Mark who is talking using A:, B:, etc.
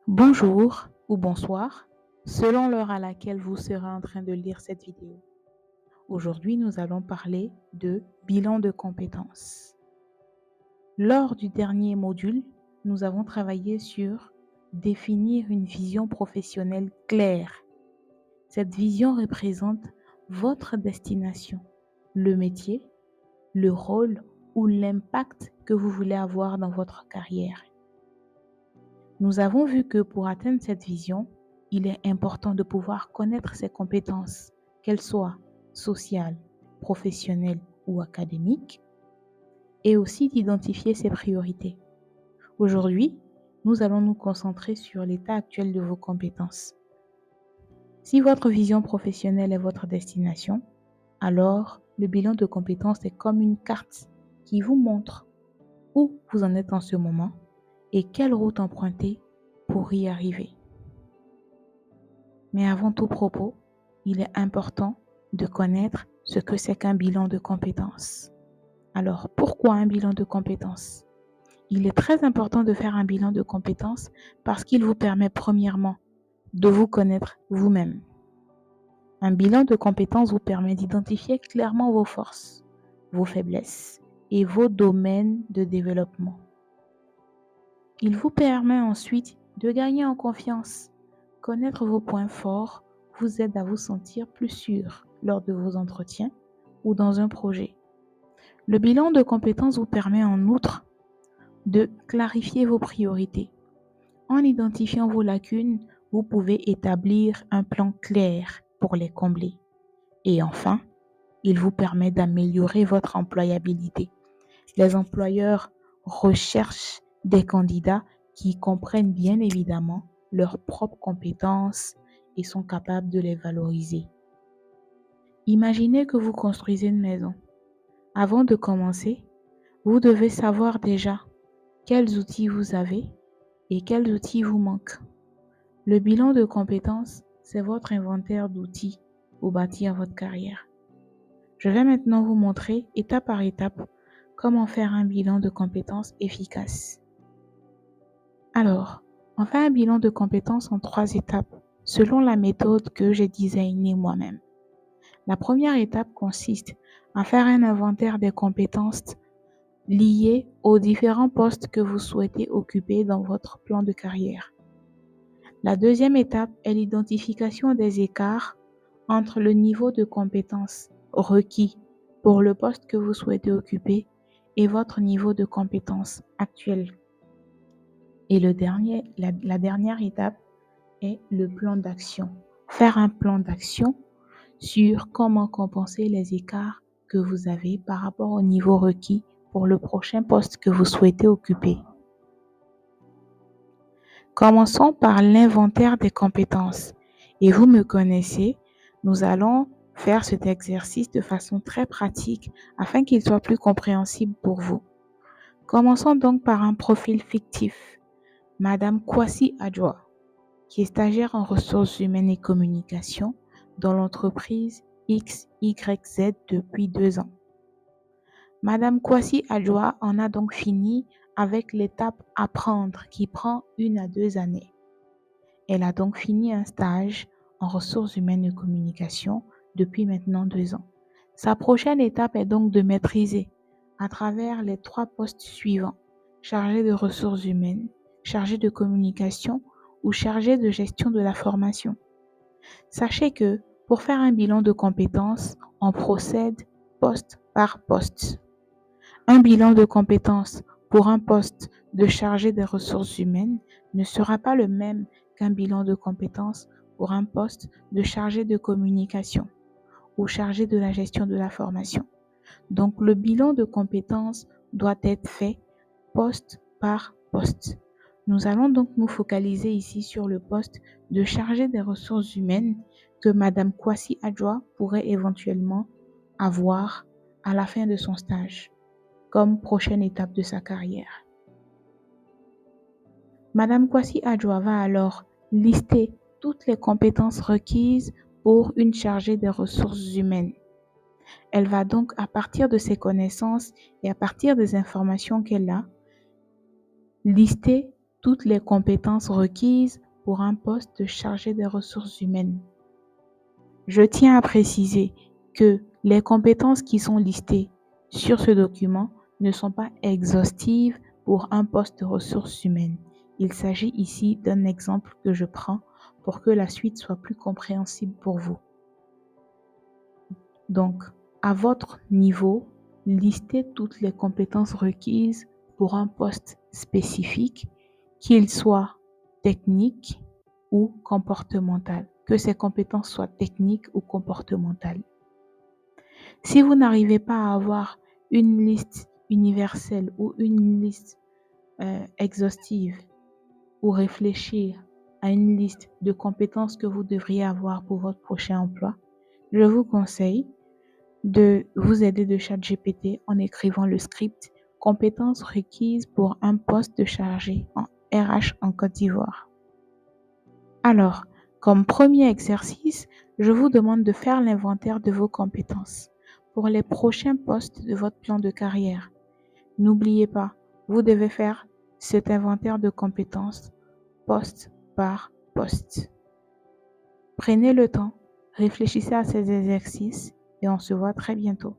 A: Bonjour ou bonsoir, selon l'heure à laquelle vous serez en train de lire cette vidéo. Aujourd'hui, nous allons parler de bilan de compétences. Lors du dernier module, nous avons travaillé sur définir une vision professionnelle claire. Cette vision représente votre destination, le métier, le rôle ou l'impact que vous voulez avoir dans votre carrière. Nous avons vu que pour atteindre cette vision, il est important de pouvoir connaître ses compétences, qu'elles soient sociales, professionnelles ou académiques, et aussi d'identifier ses priorités. Aujourd'hui, nous allons nous concentrer sur l'état actuel de vos compétences. Si votre vision professionnelle est votre destination, alors le bilan de compétences est comme une carte qui vous montre où vous en êtes en ce moment et quelle route emprunter pour y arriver. Mais avant tout propos, il est important de connaître ce que c'est qu'un bilan de compétences. Alors, pourquoi un bilan de compétences? Il est très important de faire un bilan de compétences parce qu'il vous permet premièrement de vous connaître vous-même. Un bilan de compétences vous permet d'identifier clairement vos forces, vos faiblesses et vos domaines de développement. Il vous permet ensuite de gagner en confiance. Connaître vos points forts vous aide à vous sentir plus sûr lors de vos entretiens ou dans un projet. Le bilan de compétences vous permet en outre de clarifier vos priorités. En identifiant vos lacunes, vous pouvez établir un plan clair pour les combler. Et enfin, il vous permet d'améliorer votre employabilité. Les employeurs recherchent des candidats qui comprennent bien évidemment leurs propres compétences et sont capables de les valoriser. Imaginez que vous construisez une maison. Avant de commencer, vous devez savoir déjà quels outils vous avez et quels outils vous manquent. Le bilan de compétences, c'est votre inventaire d'outils pour bâtir votre carrière. Je vais maintenant vous montrer étape par étape comment faire un bilan de compétences efficace. Alors, on fait un bilan de compétences en 3 étapes, selon la méthode que j'ai designée moi-même. La première étape consiste à faire un inventaire des compétences liées aux différents postes que vous souhaitez occuper dans votre plan de carrière. La deuxième étape est l'identification des écarts entre le niveau de compétences requis pour le poste que vous souhaitez occuper et votre niveau de compétences actuel. Et la dernière étape est le plan d'action. Faire un plan d'action sur comment compenser les écarts que vous avez par rapport au niveau requis pour le prochain poste que vous souhaitez occuper. Commençons par l'inventaire des compétences. Et vous me connaissez, nous allons faire cet exercice de façon très pratique afin qu'il soit plus compréhensible pour vous. Commençons donc par un profil fictif. Madame Kwasi Adjoa, qui est stagiaire en ressources humaines et communication dans l'entreprise XYZ depuis 2 ans. Madame Kwasi Adjoa en a donc fini avec l'étape apprendre qui prend 1 à 2 années. Elle a donc fini un stage en ressources humaines et communication depuis maintenant 2 ans. Sa prochaine étape est donc de maîtriser à travers les 3 postes suivants: chargé de ressources humaines, chargé de communication ou chargé de gestion de la formation. Sachez que pour faire un bilan de compétences, on procède poste par poste. Un bilan de compétences pour un poste de chargé des ressources humaines ne sera pas le même qu'un bilan de compétences pour un poste de chargé de communication ou chargé de la gestion de la formation. Donc, le bilan de compétences doit être fait poste par poste. Nous allons donc nous focaliser ici sur le poste de chargé des ressources humaines que Madame Kwasi Adjoa pourrait éventuellement avoir à la fin de son stage, comme prochaine étape de sa carrière. Madame Kwasi Adjoa va alors lister toutes les compétences requises pour une chargée des ressources humaines. Elle va donc, à partir de ses connaissances et à partir des informations qu'elle a, lister toutes les compétences requises pour un poste chargé des ressources humaines. Je tiens à préciser que les compétences qui sont listées sur ce document ne sont pas exhaustives pour un poste de ressources humaines. Il s'agit ici d'un exemple que je prends pour que la suite soit plus compréhensible pour vous. Donc, à votre niveau, listez toutes les compétences requises pour un poste spécifique, qu'il soit technique ou comportemental, que ces compétences soient techniques ou comportementales. Si vous n'arrivez pas à avoir une liste universelle ou une liste exhaustive ou réfléchir à une liste de compétences que vous devriez avoir pour votre prochain emploi, je vous conseille de vous aider de ChatGPT en écrivant le script compétences requises pour un poste de chargé en RH en Côte d'Ivoire. Alors, comme premier exercice, je vous demande de faire l'inventaire de vos compétences pour les prochains postes de votre plan de carrière. N'oubliez pas, vous devez faire cet inventaire de compétences poste par poste. Prenez le temps, réfléchissez à ces exercices et on se voit très bientôt.